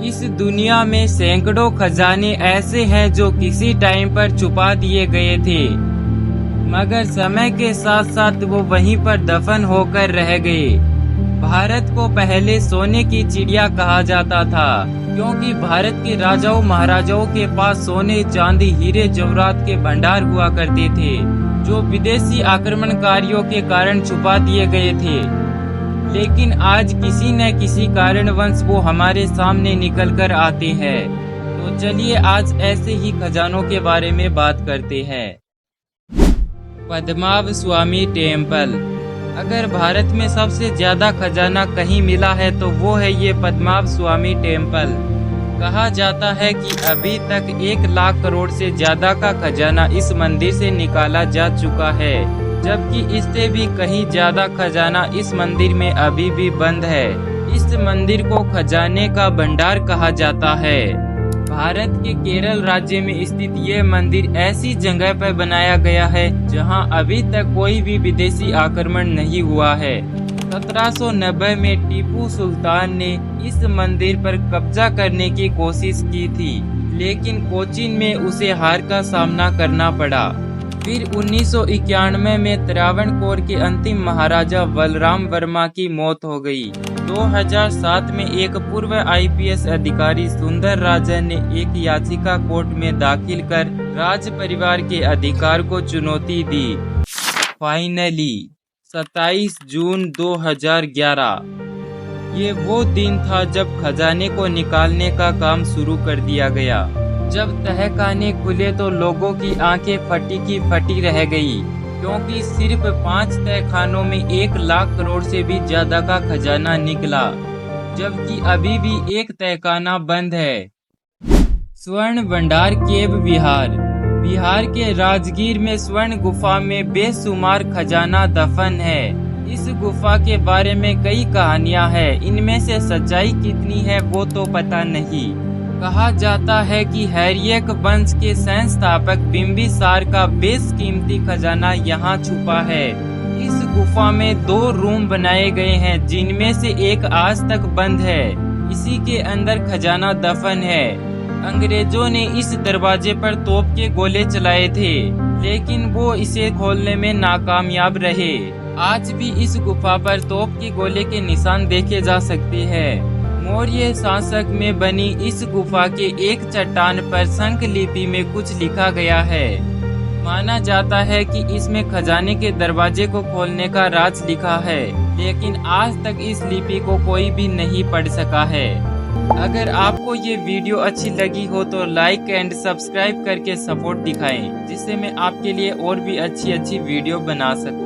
इस दुनिया में सैकड़ों खजाने ऐसे हैं जो किसी टाइम पर छुपा दिए गए थे, मगर समय के साथ साथ वो वहीं पर दफन होकर रह गए। भारत को पहले सोने की चिड़िया कहा जाता था, क्योंकि भारत के राजाओं महाराजाओं के पास सोने चांदी हीरे जवाहरात के भंडार हुआ करते थे, जो विदेशी आक्रमणकारियों के कारण छुपा दिए गए थे। लेकिन आज किसी न किसी कारणवश वो हमारे सामने निकल कर आते हैं। तो चलिए आज ऐसे ही खजानों के बारे में बात करते हैं। पद्मनाभ स्वामी टेम्पल। अगर भारत में सबसे ज्यादा खजाना कहीं मिला है तो वो है ये पद्मनाभ स्वामी टेम्पल। कहा जाता है कि अभी तक 1 लाख करोड़ से ज्यादा का खजाना इस मंदिर से निकाला जा चुका है, जबकि इससे भी कहीं ज्यादा खजाना इस मंदिर में अभी भी बंद है। इस मंदिर को खजाने का भंडार कहा जाता है। भारत के केरल राज्य में स्थित ये मंदिर ऐसी जगह पर बनाया गया है जहां अभी तक कोई भी विदेशी आक्रमण नहीं हुआ है। 1790 में टीपू सुल्तान ने इस मंदिर पर कब्जा करने की कोशिश की थी, लेकिन कोचीन में उसे हार का सामना करना पड़ा। फिर 1991 में त्रावणकोर के अंतिम महाराजा बलराम वर्मा की मौत हो गई। 2007 में एक पूर्व IPS अधिकारी सुंदर राजन ने एक याचिका कोर्ट में दाखिल कर राज परिवार के अधिकार को चुनौती दी। फाइनली 27 जून 2011 ये वो दिन था जब खजाने को निकालने का काम शुरू कर दिया गया। जब तहखाने खुले तो लोगों की आंखें फटी की फटी रह गई, क्योंकि सिर्फ 5 तहखानों में 1 लाख करोड़ से भी ज्यादा का खजाना निकला, जबकि अभी भी एक तहखाना बंद है। स्वर्ण भंडार केव बिहार। बिहार के राजगीर में स्वर्ण गुफा में बेशुमार खजाना दफन है। इस गुफा के बारे में कई कहानियां हैं, इनमें से सच्चाई कितनी है वो तो पता नहीं। कहा जाता है कि हैर्यक वंश के संस्थापक बिंबिसार का बेशकीमती खजाना यहाँ छुपा है। इस गुफा में 2 रूम बनाए गए हैं, जिनमें से एक आज तक बंद है। इसी के अंदर खजाना दफन है। अंग्रेजों ने इस दरवाजे पर तोप के गोले चलाए थे, लेकिन वो इसे खोलने में नाकामयाब रहे। आज भी इस गुफा पर तोप के गोले के निशान देखे जा सकते हैं। मौर्य शासक में बनी इस गुफा के एक चट्टान पर शंख लिपि में कुछ लिखा गया है। माना जाता है कि इसमें खजाने के दरवाजे को खोलने का राज लिखा है, लेकिन आज तक इस लिपि को कोई भी नहीं पढ़ सका है। अगर आपको ये वीडियो अच्छी लगी हो तो लाइक एंड सब्सक्राइब करके सपोर्ट दिखाएं, जिससे मैं आपके लिए और भी अच्छी वीडियो बना सकूं।